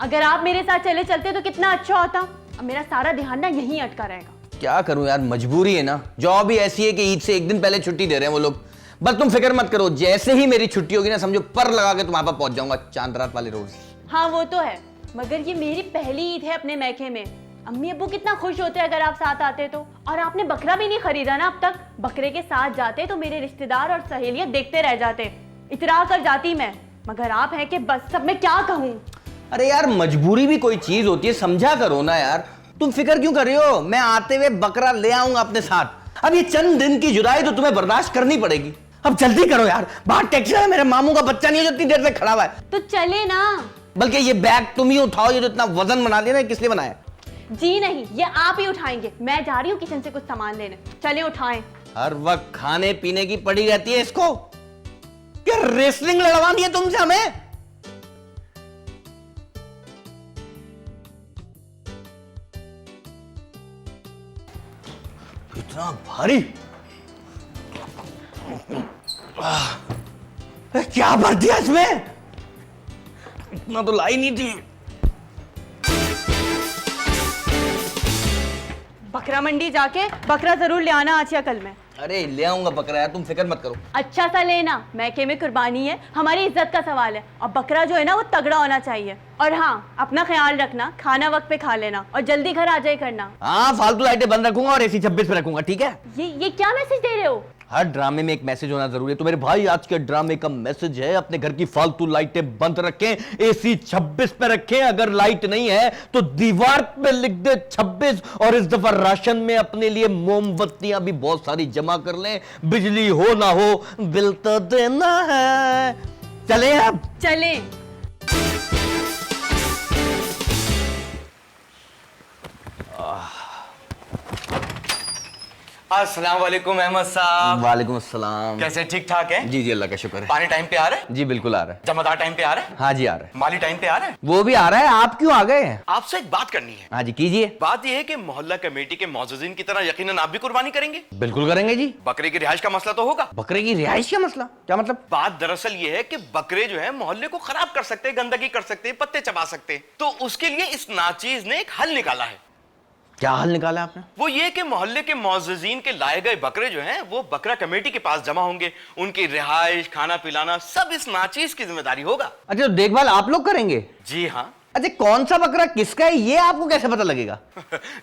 अगर आप मेरे साथ चले चलते तो कितना अच्छा होता। अब मेरा सारा ध्यान ना यहीं अटका रहेगा। क्या करूं यार, मजबूरी है ना। जॉब ही ऐसी है कि ईद से एक दिन पहले छुट्टी दे रहे हैं वो लोग। बस तुम फिक्र मत करो, जैसे ही मेरी छुट्टी होगी ना समझो पर लगा के तुम्हारे पास पहुंच जाऊंगा चांद रात वाले रोज। हाँ वो तो है, मगर ये मेरी पहली ईद है अपने मैके में। अम्मी अब्बू कितना खुश होते अगर आप साथ आते तो। और आपने बकरा भी नहीं खरीदा ना अब तक। बकरे के साथ जाते तो मेरे रिश्तेदार और सहेलियां देखते रह जाते, इतरा कर जाती मैं। मगर आप हैं कि बस सब मैं क्या कहूँ। अरे यार मजबूरी भी कोई चीज होती है, समझा करो ना यार। तुम फिक्र क्यों कर रही हो, मैं आते हुए बकरा ले आऊंगा अपने साथ। अब ये चंद दिन की जुदाई तो तुम्हें बर्दाश्त करनी पड़ेगी। अब जल्दी करो यार, बाहर टैक्सी है, मेरे मामू का बच्चा नहीं है जो इतनी देर से खड़ा हुआ है। तो चले ना। बल्कि ये बैग तुम ही उठाओ, ये जो इतना वजन बना लिया ना, किसने बनाया? जी नहीं, ये आप ही उठाएंगे। मैं जा रही हूँ किचन से कुछ सामान लेने। चले उठाएं। हर वक्त खाने पीने की पड़ी रहती है इसको। क्या रेसलिंग लड़वानी है तुमसे हमें? इतना भारी क्या भर दिया इसमें? इतना तो लाई नहीं थी। बकरा मंडी जाके बकरा जरूर ले आना आज या कल में। अरे ले आऊंगा बकरा यार, तुम फिक्र मत करो। अच्छा सा लेना, मैके में कुर्बानी है, हमारी इज्जत का सवाल है। और बकरा जो है ना वो तगड़ा होना चाहिए। और हाँ, अपना ख्याल रखना, खाना वक्त पे खा लेना और जल्दी घर आ जाए करना। हाँ, फालतू लाइटें बंद रखूंगा और एसी 26 पे रखूंगा, ठीक है? ये क्या मैसेज दे रहे हो? हर ड्रामे में एक मैसेज होना जरूरी है। तो मेरे भाई आज के ड्रामे का मैसेज है, अपने घर की फालतू लाइटें बंद रखें, एसी 26 पे रखें। अगर लाइट नहीं है तो दीवार पे लिख दे 26। और इस दफा राशन में अपने लिए मोमबत्तियां भी बहुत सारी जमा कर लें। बिजली हो ना हो बिल तो देना है। चले अब चले। अस्सलाम वालेकुम अहमद साहब। वालेकुम अस्सलाम। कैसे, ठीक ठाक है? जी जी अल्लाह का शुक्र है। पानी टाइम पे आ रहा है? जी बिल्कुल आ रहा है। जमादार टाइम पे आ रहा है? हाँ जी आ रहा है। माली टाइम पे आ रहा है? वो भी आ रहा है। आप क्यों आ गए हैं? आपसे एक बात करनी है। हाँ जी कीजिए। बात यह है कि मोहल्ला कमेटी के मौजूदीन की तरह यकीनन आप भी कुर्बानी करेंगे। बिल्कुल करेंगे जी। बकरे की रिहाइश का मसला तो होगा। बकरे की रिहाइश का मसला क्या मतलब? बात दरअसल ये है कि बकरे जो है मोहल्ले को खराब कर सकते हैं, गंदगी कर सकते हैं, पत्ते चबा सकते हैं। तो उसके लिए इस नाचीज ने एक हल निकाला है। क्या हल निकाला आपने? वो ये कि मोहल्ले के मौजूदीन के लाए गए बकरे जो हैं वो बकरा कमेटी के पास जमा होंगे। उनकी रिहाइश, खाना पिलाना सब इस नाचीज की जिम्मेदारी होगा। अच्छा, तो देखभाल आप लोग करेंगे? जी हाँ। अच्छा, कौन सा बकरा किसका है ये आपको कैसे पता लगेगा?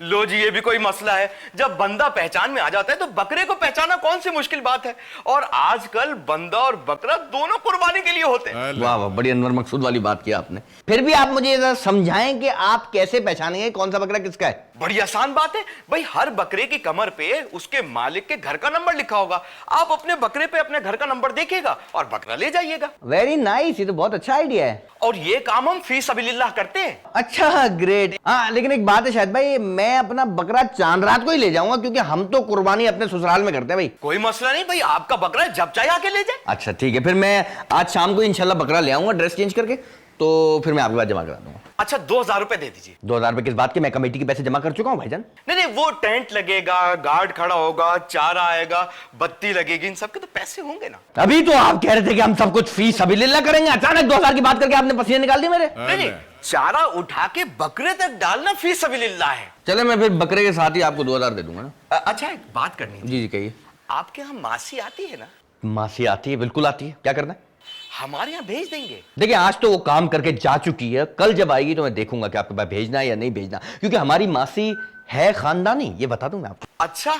लो जी, ये भी कोई मसला है। जब बंदा पहचान में आ जाता है तो बकरे को पहचानना कौन सी मुश्किल बात है। और आजकल बंदा और बकरा दोनों कुर्बानी के लिए होते हैं। वाह वाह, बड़ी अनवर मकसूद वाली बात की आपने। फिर भी आप मुझे जरा समझाएं कि आप कैसे पहचानेंगे कौन सा बकरा किसका है? बड़ी आसान बात है भाई, हर बकरे की कमर पे उसके मालिक के घर का नंबर लिखा होगा। आप अपने बकरे पे अपने घर का नंबर देखिएगा और बकरा ले जाइएगा। वेरी नाइस, ये तो बहुत अच्छा आइडिया है। और ये काम हम फी सबीलिल्लाह करते हैं। अच्छा ग्रेट। हाँ लेकिन एक बात है शायद भाई, मैं अपना बकरा चांद रात को ही ले जाऊंगा क्योंकि हम तो कुर्बानी अपने ससुराल में करते हैं भाई। कोई मसला नहीं भाई, आपका बकरा जब चाहे आके ले जाए। अच्छा ठीक है, फिर मैं आज शाम को इंशाल्लाह बकरा ले आऊंगा ड्रेस चेंज करके, तो फिर मैं आपके पास जमा करा दूंगा। अच्छा 2000 रुपए दे दीजिए। 2000 रुपए किस बात के? मैं कमेटी के पैसे जमा कर चुका हूँ भाईजान। नहीं नहीं, वो टेंट लगेगा, गार्ड खड़ा होगा, चारा आएगा, बत्ती लगेगी, इन सब के तो पैसे होंगे ना। अभी तो आप कह रहे थे कि हम सब कुछ फी सबीलिल्लाह करेंगे, अचानक 2000 की बात करके आपने पसीने निकाल दिए मेरे। नहीं नहीं, चारा उठा के बकरे तक डालना फी सबीलिल्लाह है। चले मैं फिर बकरे के साथ ही आपको 2000 दे दूंगा ना। अच्छा एक बात करनी है। जी जी कहिए। आपके यहाँ मासी आती है ना? मासी आती है, बिल्कुल आती है। क्या करना है? हमारे यहाँ भेज देंगे। देखिए आज तो वो काम करके जा चुकी है, कल जब आएगी तो मैं देखूंगा कि आपके पास भेजना है या नहीं भेजना, क्योंकि हमारी मासी है खानदानी, ये बता दूं मैं आपको। अच्छा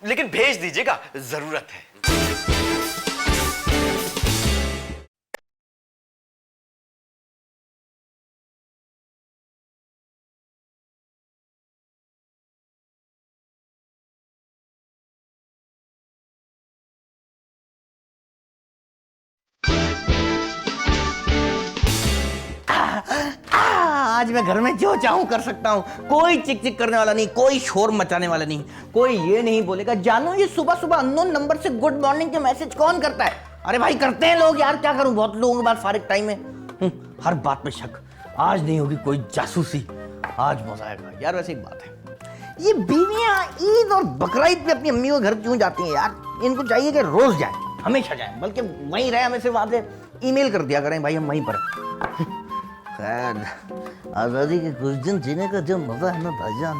लेकिन भेज दीजिएगा, जरूरत है। आज मैं घर में जो चाहूं कर सकता हूं, कोई चिक चिक करने वाला नहीं, कोई शोर मचाने वाला नहीं, कोई ये नहीं बोलेगा जानू ये सुबह सुबह अननोन नंबर से गुड मॉर्निंग के मैसेज कौन करता है। अरे भाई करते हैं लोग यार, क्या करूं, बहुत लोगों के पास फारिग टाइम है। हर बात पे शक। आज नहीं होगी कोई जासूसी, आज मजा आएगा यार। वैसे एक बात है, ये बीवियां ईद और बकरा ईद पे अपनी अम्मी के घर क्यों जाती हैं यार? इनको चाहिए कि रोज जाए, हमेशा जाए, बल्कि वहीं रहे, हमें सिर्फ वहां से ईमेल कर दिया करें भाई हम वहीं पर। गॉड, आजादी के कुछ दिन जीने का जो मजा है ना भाईजान,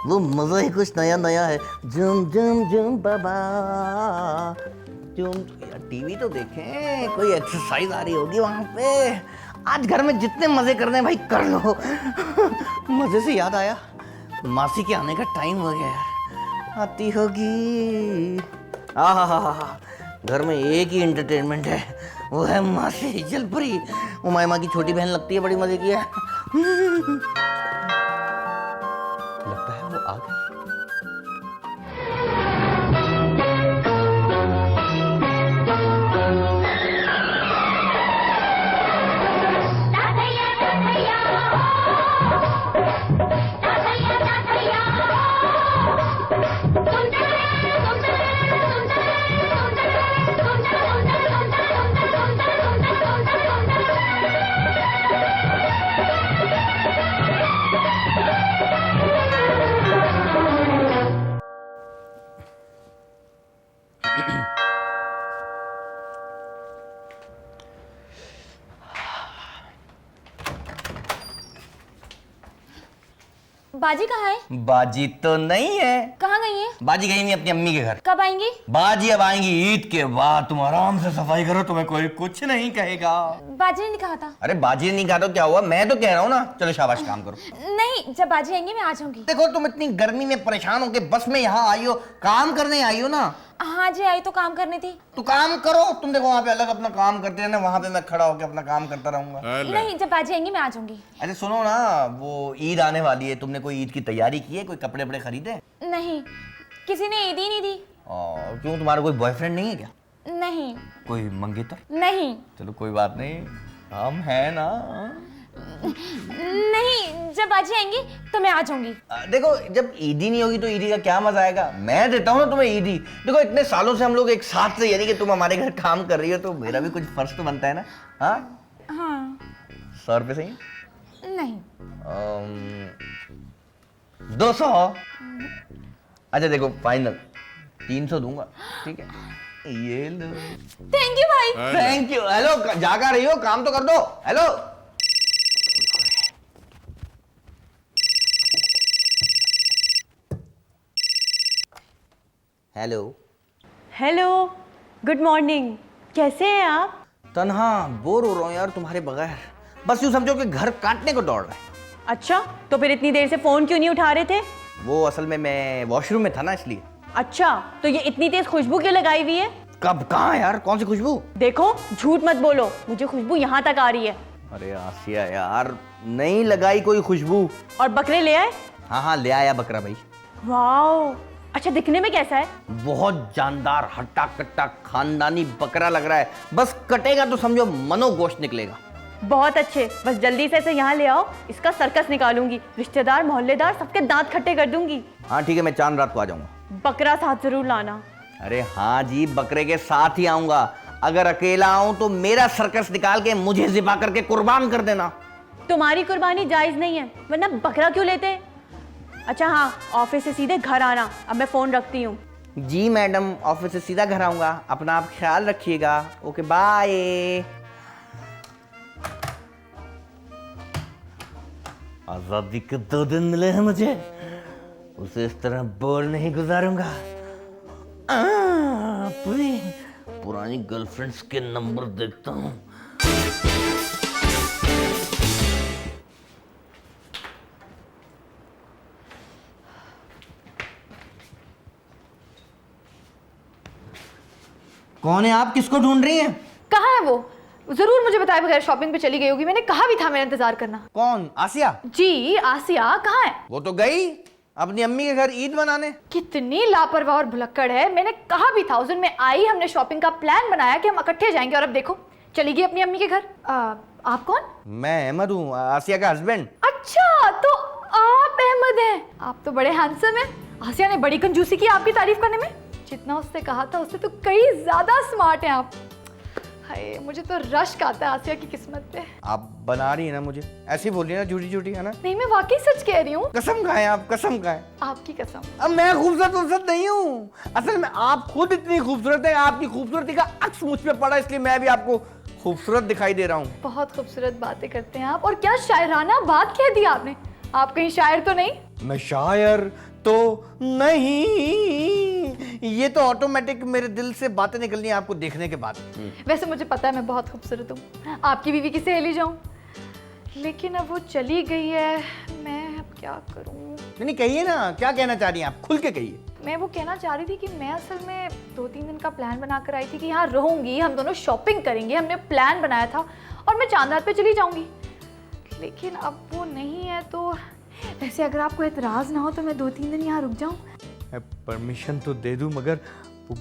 वो मजा ही कुछ नया नया है। जुम जुम जुम बाबा जुम। यार टीवी तो देखें, कोई एक्सरसाइज आ रही होगी वहां पे। आज घर में जितने मजे करने हैं भाई कर लो। मजे से याद आया, मासी के आने का टाइम हो गया यार, आती होगी। आहा, घर में एक ही एंटरटेनमेंट है, वो है मासी जलपरी। उमायमा की छोटी बहन लगती है, बड़ी मजे की है। लगता है वो आ गई। बाजी कहाँ है? बाजी तो नहीं है। कहाँ गई है? बाजी गई नहीं अपनी अम्मी के घर। कब आएंगी? बाजी अब आएंगी ईद के बाद। तुम आराम से सफाई करो, तुम्हें कोई कुछ नहीं कहेगा। बाजी ने नहीं कहा था। अरे बाजी ने नहीं कहा तो क्या हुआ, मैं तो कह रहा हूँ ना। चलो शाबाश, काम करो। नहीं, जब बाजी आएंगी मैं आ जाऊंगी। देखो तुम इतनी गर्मी में परेशान होके बस में यहाँ आई हो, काम करने आई हो ना। हाँ जी, आई तो काम करनी थी। तो काम करो, तुम देखो वहाँ पे अलग अपना काम करते हैं ना, वहाँ पे मैं खड़ा होकर अपना काम करता रहूंगा। नहीं, जब बाजी आएंगी मैं आ जाऊंगी। अरे सुनो ना, वो ईद आने वाली है, तुमने कोई ईद की तैयारी की है? कोई कपड़े वपड़े खरीदे? नहीं, किसी ने ईद ही नहीं दी। क्यों, तुम्हारा कोई बॉयफ्रेंड नहीं है क्या? नहीं। कोई मंगेतर? नहीं। चलो कोई बात नहीं, हम हैं ना। नहीं, जब बाजी आएंगी तो मैं आ जाऊंगी। देखो जब ईदी नहीं होगी तो ईदी का क्या मजा आएगा। मैं देता हूँ ना तुम्हें ईदी। देखो इतने सालों से हम लोग एक साथ से, यानी कि तुम हमारे घर काम कर रही हो तो मेरा भी कुछ फर्ज तो बनता है ना। हाँ हाँ। 100 रुपये सही? नहीं। 200। अच्छा देखो फाइनल 300 दूंगा, ठीक है? ये लो। थैंक यू भाई। Thank you. हेलो, जागा रही हो, काम तो कर दो। Hello, hello. Hello, good morning. कैसे हैं आप? तन्हा बोर हो रहा हूँ यार तुम्हारे बगैर। बस यूं समझो कि घर काटने को दौड़ रहा है। अच्छा, तो फिर इतनी देर से फोन क्यों नहीं उठा रहे थे? वो असल में मैं वॉशरूम में था ना, इसलिए। अच्छा, तो ये इतनी तेज खुशबू क्यों लगाई हुई है? कब, कहाँ यार, कौन सी खुशबू? देखो, झूठ मत बोलो, मुझे खुशबू यहाँ तक आ रही है। अरे आसिया यार, नहीं लगाई कोई खुशबू। और बकरे ले आए? हाँ ले आया बकरा भाई। वाओ, अच्छा दिखने में कैसा है? बहुत जानदार, हट्टा कट्टा खानदानी बकरा लग रहा है। बस कटेगा तो समझो मनोगोश्त निकलेगा। बहुत अच्छे, बस जल्दी से इसे यहाँ ले आओ, इसका सर्कस निकालूंगी। रिश्तेदार मोहल्लेदार सबके दांत खट्टे कर दूंगी। हाँ ठीक है, मैं चांद रात को आ जाऊंगा। बकरा साथ जरूर लाना। अरे हाँ जी, बकरे के साथ ही आऊंगा। अगर अकेला आऊं तो मेरा सर्कस निकाल के मुझे ज़िबा करके कुर्बान कर देना। तुम्हारी कुर्बानी जायज नहीं है, वरना बकरा क्यों लेते? अच्छा हाँ, ऑफिस से सीधे घर आना। अब मैं फोन रखती हूँ। जी मैडम, ऑफिस से सीधा घर आऊंगा। अपना आप ख्याल रखिएगा। Okay bye. आजादी के 2 दिन मिले हैं मुझे, उसे इस तरह बोर नहीं गुजारूंगा। पुरानी गर्लफ्रेंड्स के नंबर देखता हूँ। कौन है आप, किसको ढूंढ रही हैं? कहाँ है वो? जरूर मुझे बताए बगैर शॉपिंग पे चली गई होगी। मैंने कहा भी था मेरा इंतजार करना। कौन, आसिया? जी, आसिया कहाँ है? वो तो गई अपनी अम्मी के घर ईद मनाने। कितनी लापरवाह और भुलक्कड़ है। मैंने कहा भी था, उस दिन मैं आई, हमने शॉपिंग का प्लान बनाया कि हम इकट्ठे जाएंगे, और अब देखो चली गई अपनी अम्मी के घर। आप कौन? मैं अहमद हूँ, आसिया का हस्बैंड। अच्छा, तो आप अहमद हैं। आप तो बड़े हैंडसम हैं। आसिया ने बड़ी कंजूसी की आपकी तारीफ करने में। जितना उससे कहा था उससे तो कई ज्यादा स्मार्ट हैं आप। हाय, मुझे तो रश्क आता है आसिया की किस्मत पे। आप बना रही है ना मुझे, ऐसी बोल रही है ना, झूठी झूठी, है ना? नहीं, मैं वाकई सच कह रही हूँ। कसम खाएं आप, कसम खाएं। आपकी कसम। अब मैं खूबसूरत नहीं हूँ, असल में आप खुद इतनी खूबसूरत है। आपकी खूबसूरती का अक्स मुझ पे पड़ा, इसलिए मैं भी आपको खूबसूरत दिखाई दे रहा हूँ। बहुत खूबसूरत बातें करते हैं आप, और क्या शायराना बात कह दी आपने। आप कहीं शायर तो नहीं? मैं शायर तो नहीं, ये तो ऑटोमेटिक मेरे दिल से बातें निकलनी है आपको देखने के बाद। वैसे मुझे पता है मैं बहुत खूबसूरत हूँ, आपकी बीवी की सहेली जाऊँ, लेकिन अब वो चली गई है, मैं अब क्या करूँ? नहीं कहिए ना, क्या कहना चाह रही हैं आप, खुल के कहिए। मैं वो कहना चाह रही थी कि मैं असल में 2-3 दिन का प्लान बनाकर आई थी कि यहाँ रहूंगी, हम दोनों शॉपिंग करेंगे, हमने प्लान बनाया था, और मैं चांद रात पे चली जाऊंगी। लेकिन अब वो नहीं है, तो वैसे अगर आपको एतराज़ ना हो तो मैं 2-3 दिन यहाँ रुक जाऊँ। मैं परमिशन तो दे दूं, मगर वो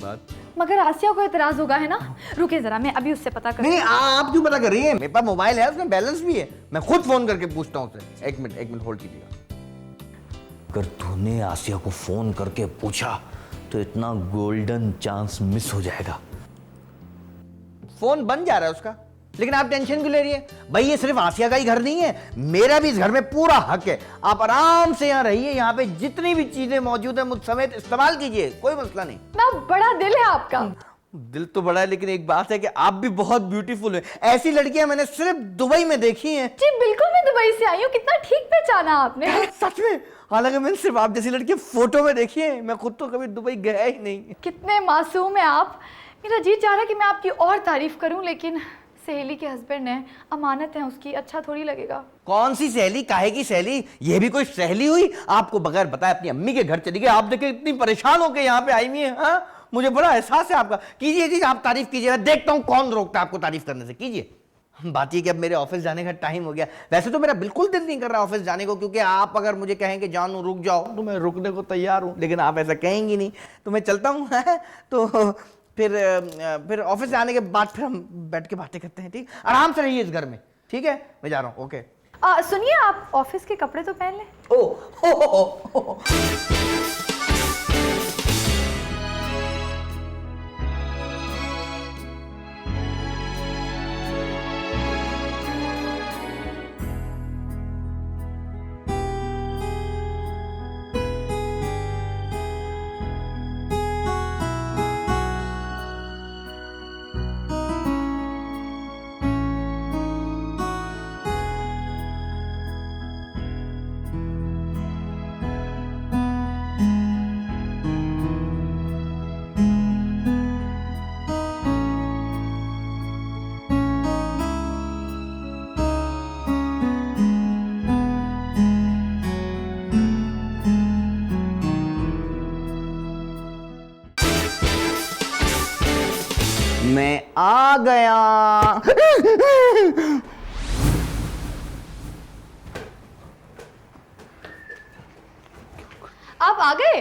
बात मगर आसिया को एतराज़ होगा, है ना? रुके ज़रा, मैं अभी उससे पता नहीं, कर। आप क्यों पता कर रही हैं? मेरे पास मोबाइल है, उसमें बैलेंस भी है, मैं खुद फोन करके पूछता हूँ उससे। एक मिनट होल्ड कीजिएगा। अगर तूने आसिया को फोन करके पूछा तो इतना गोल्डन चांस मिस हो जाएगा। फोन बन जा रहा है उसका, लेकिन आप टेंशन क्यों ले रही है? भाई ये सिर्फ आसिया का ही घर नहीं है, मेरा भी इस घर में पूरा हक है। आप आराम से यहाँ रहिए, यहाँ पे जितनी भी चीजें मौजूद है मुझ समेत इस्तेमाल कीजिए, कोई मसला नहीं। ना बड़ा दिल है आपका। दिल तो बड़ा है, लेकिन एक बात है कि आप भी बहुत ब्यूटीफुल है। ऐसी लड़कियां मैंने सिर्फ दुबई में देखी हैं। जी बिल्कुल, मैं दुबई से आई हूँ, कितना ठीक पहचाना आपने। सच में, हालांकि मैंने सिर्फ आप जैसी लड़की फोटो में देखी है, मैं खुद तो कभी दुबई गया ही नहीं। कितने मासूम हैं आप। मेरा जी चाह रहा है कि मैं आपकी और तारीफ करूं, लेकिन सहेली के हस्बैंड है, अमानत है उसकी, अच्छा थोड़ी लगेगा। कौन सी सहेली, काहे की सहेली? ये भी कोई सहेली हुई? आपको बगैर बताए अपनी अम्मी के घर चली गई। आप देखिए इतनी परेशान होकर यहाँ पे आई हुई है। हाँ, मुझे बड़ा एहसास है आपका। कीजिए जी, आप तारीफ कीजिए, मैं देखता हूँ कौन रोकता है आपको तारीफ करने से। कीजिए। बात ये कि अब मेरे ऑफिस जाने का टाइम हो गया। वैसे तो मेरा बिल्कुल दिल नहीं कर रहा ऑफिस जाने को, क्योंकि आप अगर मुझे कहें कि जानू रुक जाओ तो मैं रुकने को तैयार हूँ, लेकिन आप ऐसा कहेंगी नहीं तो मैं चलता हूँ। तो फिर ऑफिस से आने के बाद फिर हम बैठ के बातें करते हैं। ठीक, आराम से रहिए इस घर में। ठीक है, मैं जा रहा हूँ। ओके। सुनिए, आप ऑफिस के कपड़े तो पहन लें। ओ, हो। मैं आ गया। आप आ गए?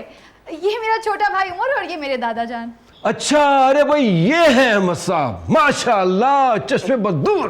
ये मेरा छोटा भाई उमर और ये मेरे दादा जान। अच्छा, अरे भाई ये है अहमद साहब, माशाल्लाह, चश्मे बदूर।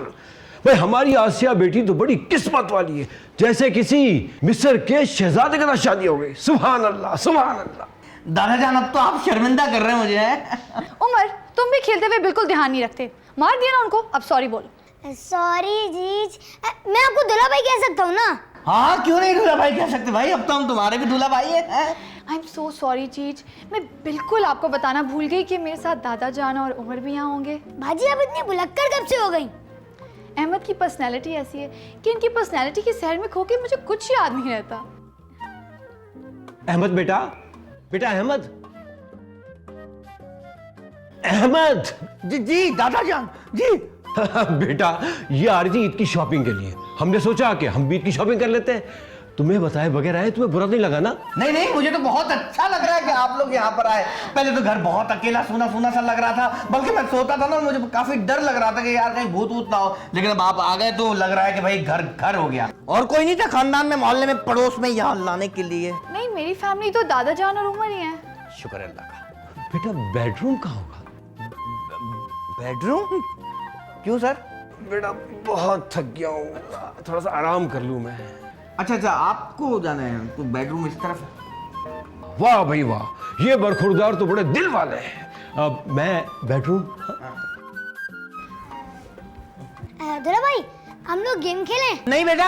भाई हमारी आसिया बेटी तो बड़ी किस्मत वाली है, जैसे किसी मिस्र के शहजादे के साथ शादी हो गई। सुभान अल्लाह, सुभान अल्लाह। दादा जान, अब तो आप शर्मिंदा कर रहे हैं मुझे। है? उमर, तुम भी खेलते हुए बिल्कुल ध्यान नहीं रखते। मार दिया ना उनको, अब सॉरी बोलो। सॉरी जीज, मैं आपको दुल्हा भाई कह सकता हूँ ना? हाँ, क्यों नहीं दूल्हा भाई कह सकते भाई, अब तो हम तुम्हारे भी दूल्हा भाई हैं। आई एम सो सॉरी चीज, मैं बिल्कुल आपको बताना भूल गई कि मेरे साथ दादा जान और उमर भी यहाँ होंगे। भाजी आप इतनी भुलक्कड़ कब से हो गई? अहमद की पर्सनैलिटी ऐसी है कि इनकी पर्सनैलिटी की शहर में खो के मुझे कुछ याद नहीं रहता। अहमद बेटा, बेटा अहमद, अहमद। जी दादा जान जी। बेटा ये आ रही थी ईद की शॉपिंग के लिए, हमने सोचा कि हम भी ईद की शॉपिंग कर लेते हैं। तुम्हें बताए बगैर आए, तुम्हें बुरा नहीं लगा ना? नहीं, मुझे तो बहुत अच्छा लग रहा है कि आप लोग यहाँ पर आए। पहले तो घर बहुत अकेला सूना सूना सा लग रहा था, बल्कि मैं सोता था ना, मुझे काफी डर लग रहा था कि यार कहीं भूत वूत ना हो। लेकिन अब आप आ गए तो लग रहा है कि भाई घर घर हो गया। और कोई नहीं था खानदान में, मोहल्ले में, पड़ोस में यहाँ लाने के लिए? नहीं, मेरी फैमिली तो दादा जान और उमर ही है। शुक्र है अल्लाह का। बेटा बेडरूम कहाँ होगा? बेडरूम? क्यों सर? बेटा बहुत थक गया हूँ, थोड़ा सा आराम कर लूँ मैं। अच्छा, आपको जाना है तो बेडरूम इस तरफ है। वाह भाई वाह, ये बरखुरदार तो बड़े दिल वाले हैं। अब मैं बेडरूम। दुल्हा भाई, हम लोग गेम खेलें? नहीं बेटा,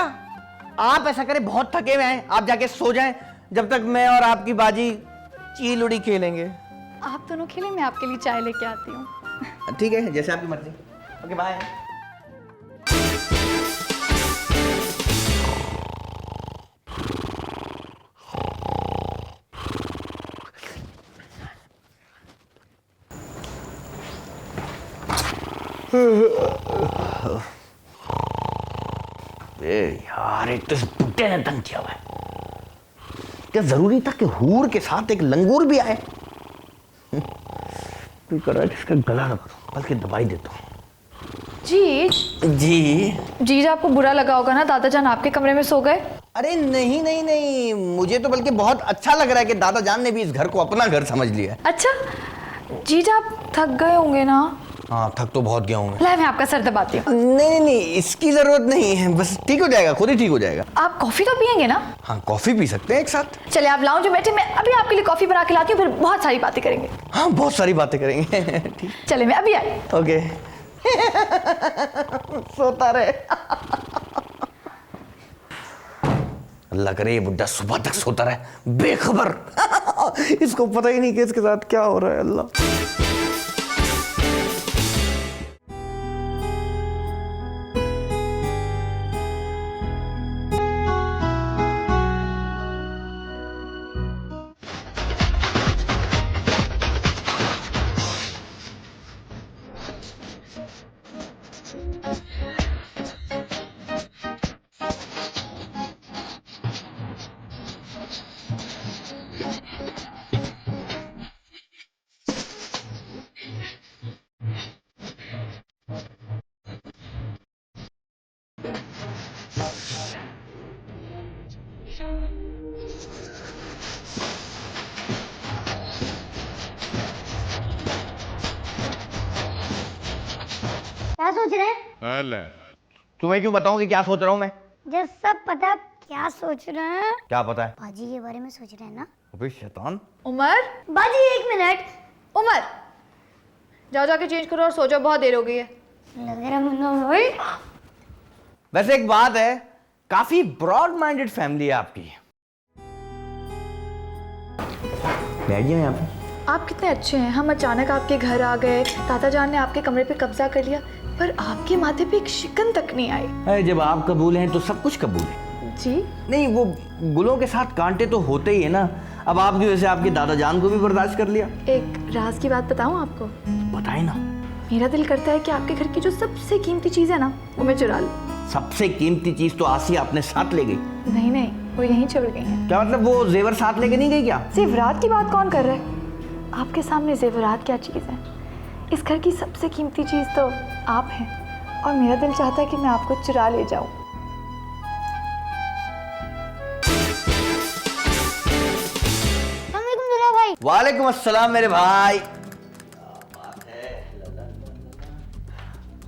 आप ऐसा करें, बहुत थके हुए हैं, आप जाके सो जाएं, जब तक मैं और आपकी बाजी चील उड़ी खेलेंगे। आप दोनों खेलें, मैं आपके लिए चाय लेके आती हूँ। ठीक है, जैसे आपकी मर्जी। Okay bye. यार एक तो इस बुड्ढे ने तंग किया हुआ है। क्या जरूरी था कि हूर के साथ एक लंगूर भी आए? कोई कर रहा है इसका गला दबा दूं, बल्कि दवाई देता हूँ। जी जी आपको बुरा लगा होगा ना दादा जान आपके कमरे में सो गए? अरे नहीं नहीं नहीं, मुझे तो बल्कि बहुत अच्छा लग रहा है कि दादा जान ने भी इस घर को अपना घर समझ लिया है। अच्छा जीजा आप थक गए होंगे ना? हाँ थक तो बहुत गया हूँ मैं। ला मैं आपका सर दबाती हूँ। नहीं नहीं इसकी जरूरत नहीं है, बस ठीक हो जाएगा, खुद ही ठीक हो जाएगा। आप कॉफी तो पियेंगे ना? हाँ कॉफी पी सकते हैं एक साथ। चलिए आप लाउंज में बैठे, मैं अभी आपके लिए कॉफी बना के लाती हूँ, फिर बहुत सारी बातें करेंगे। हाँ बहुत सारी बातें करेंगे। ठीक चलिए मैं अभी आई। ओके। सोता रहे। अल्लाह करे ये बुड्ढा सुबह तक सोता रहे बेखबर। इसको पता ही नहीं कि इसके साथ क्या हो रहा है। अल्लाह क्या सोच रहे हैं? तुम्हें क्यों बताऊं कि क्या सोच रहा हूँ मैं? जब सब पता क्या सोच रहे हैं? क्या पता है? बाजी के बारे में सोच रहे हैं ना? अबे शैतान। उमर बाजी एक मिनट। उमर जाओ जाके चेंज करो और सो जाओ, बहुत देर हो गई है। लग रहा है भाई। वैसे एक बात है, काफी ब्रॉड माइंडेड फैमिली है आपकी। बैठिए यहाँ पे। आप कितने अच्छे हैं, हम अचानक आपके घर आ गए, दादा जान ने आपके कमरे पे कब्जा कर लिया, पर आपके माथे पे एक शिकन तक नहीं आई। अरे जब आप कबूल हैं तो सब कुछ कबूल है। जी नहीं वो गुलों के साथ कांटे तो होते ही है ना। अब आपकी वजह से आपके दादा जान को भी बर्दाश्त कर लिया। एक राज की बात बताऊं आपको? बताए ना। मेरा दिल करता है कि आपके घर की जो सबसे कीमती चीज है ना वो मैं चुरा लूं। सबसे कीमती चीज तो आसिया अपने साथ ले गई। नहीं नहीं वो यहीं छोड़ गई है। क्या मतलब वो जेवर साथ लेके नहीं गई क्या? जेवरात की बात कौन कर रहा है? आपके सामने जेवरात क्या चीज़ है? इस घर की सबसे कीमती चीज़ तो आप हैं, और मेरा दिल चाहता है कि मैं आपको चुरा ले जाऊं। अस्सलामुअलैकुम दुल्हा भाई। वालेकुम अस्सलाम मेरे भाई।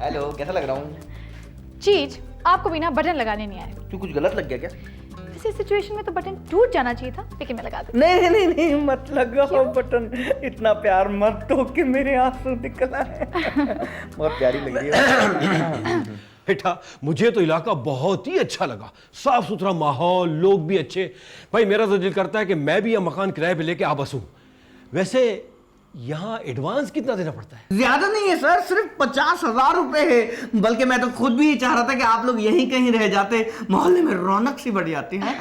हेलो कैसा लग रहा हूँ? चीज आपको बिना बटन लगाने नहीं आए। क्यों कुछ गलत लग गया क्या? इस सिचुएशन में तो बटन टूट जाना चाहिए था, लेकिन मैं लगा दूं। नहीं नहीं नहीं मत लगाओ बटन, इतना प्यार मत दो कि मेरे आंसू निकल आए। बहुत प्यारी लग रही है। बेटा मुझे तो इलाका बहुत ही अच्छा लगा, साफ सुथरा माहौल, लोग भी अच्छे। भाई मेरा तो दिल करता है कि मैं भी यह मकान किराए पे लेके आ बसूं। वैसे यहाँ एडवांस कितना देना पड़ता है? ज्यादा नहीं है सर, सिर्फ 50,000 रुपए है। बल्कि मैं तो खुद भी चाह रहा था कि आप लोग यहीं कहीं रह जाते, मोहल्ले में रौनक सी बढ़ जाती है।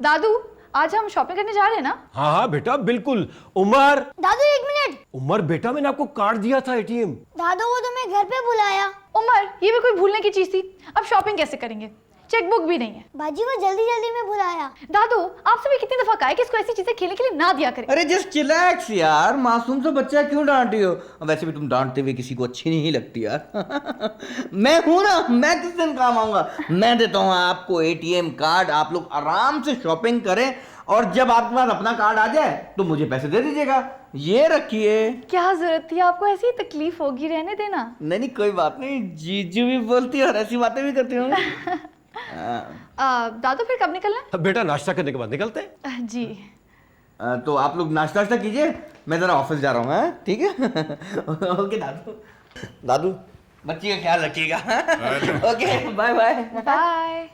दादू आज हम शॉपिंग करने जा रहे हैं ना? हाँ हाँ बेटा बिल्कुल। उमर दादू एक मिनट। उमर बेटा मैंने आपको कार्ड दिया था एटीएम। दादू वो तुम्हें घर पे बुलाया। उमर ये भी कोई भूलने की चीज थी, अब शॉपिंग कैसे करेंगे? चेकबुक भी नहीं है। बाजी वो जल्दी जल्दी में बुलाया। दादू आपसे भी कितनी दफा कहा है कि इसको ऐसी चीजें खेलने के लिए ना दिया करें। अरे जस्ट चिलैक्स यार, मासूम सा बच्चा क्यों डांटी हो? वैसे भी तुम डांटते हुए किसी को अच्छी नहीं लगती यार। मैं हूं ना, मैं किस दिन काम आऊंगा? मैं देता हूं आपको एटीएम कार्ड, आप लोग आराम से शॉपिंग करें, और जब आपके पास अपना कार्ड आ जाए तो मुझे पैसे दे दीजिएगा। ये रखिए। क्या जरूरत थी आपको, ऐसी तकलीफ होगी, रहने देना। नहीं नहीं कोई बात नहीं, जीजू भी बोलती है और ऐसी बातें भी करती हूँ। दादू फिर कब निकलना है? बेटा नाश्ता करने के बाद निकलते हैं। जी तो आप लोग नाश्ता वाश्ता कीजिए, मैं जरा ऑफिस जा रहा हूँ। ठीक है? ओके दादू। दादू बच्ची का ख्याल रखिएगा। Okay bye bye. बाय।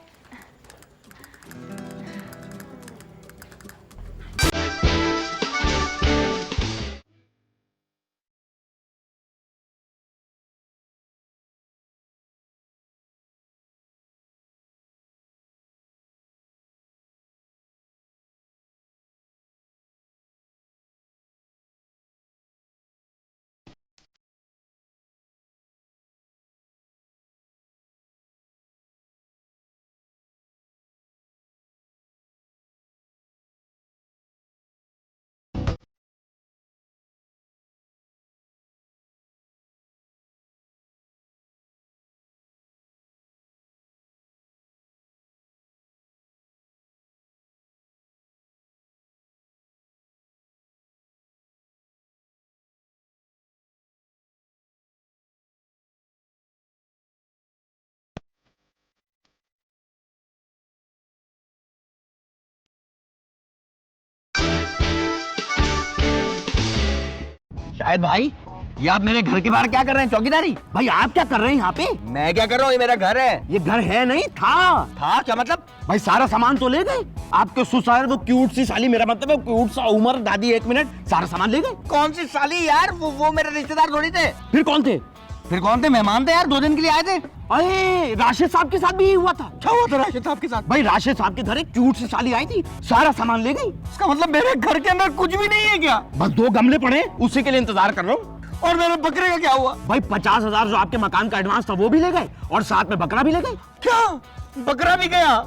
शायद भाई ये आप मेरे घर के बाहर क्या कर रहे हैं, चौकीदारी? भाई आप क्या कर रहे हैं यहाँ पे? मैं क्या कर रहा हूँ, ये मेरा घर है। ये घर है नहीं, था क्या मतलब? भाई सारा सामान तो ले गए आपके सुसार, वो क्यूट सी साली, मेरा मतलब है क्यूट सा उमर दादी, 1 मिनट, सारा सामान ले गए। कौन सी साली यार, वो मेरे रिश्तेदार थोड़ी थे। फिर कौन थे? मेहमान थे यार, 2 दिन के लिए आए थे। अरे राशिद साहब के साथ भी यही हुआ था। क्या हुआ था राशिद साहब के साथ? भाई राशिद साहब के घर एक क्यूट सी साली आई थी, सारा सामान ले गई। इसका मतलब मेरे घर के अंदर कुछ भी नहीं है क्या? बस 2 गमले पड़े, उसी के लिए इंतजार कर रहा हूँ। और मेरे बकरे का क्या हुआ? भाई 50,000 जो आपके मकान का एडवांस था वो भी ले गए, और साथ में बकरा भी ले गए। क्या बकरा भी गया?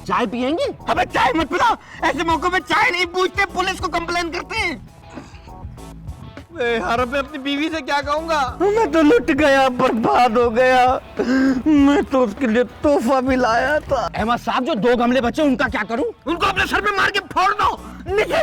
चाय पियेंगे? अबे चाय मत पिला, ऐसे मौकों पे चाय नहीं पूछते, पुलिस को कंप्लेन करते हैं। यार मैं अपनी बीवी से क्या कहूंगा? मैं तो लुट गया, बर्बाद हो गया। मैं तो उसके लिए तोहफा भी लाया था। अहमद साहब, जो 2 गमले बचे उनका क्या करूं? उनको अपने सर पे मार के फोड़ दो, नीचे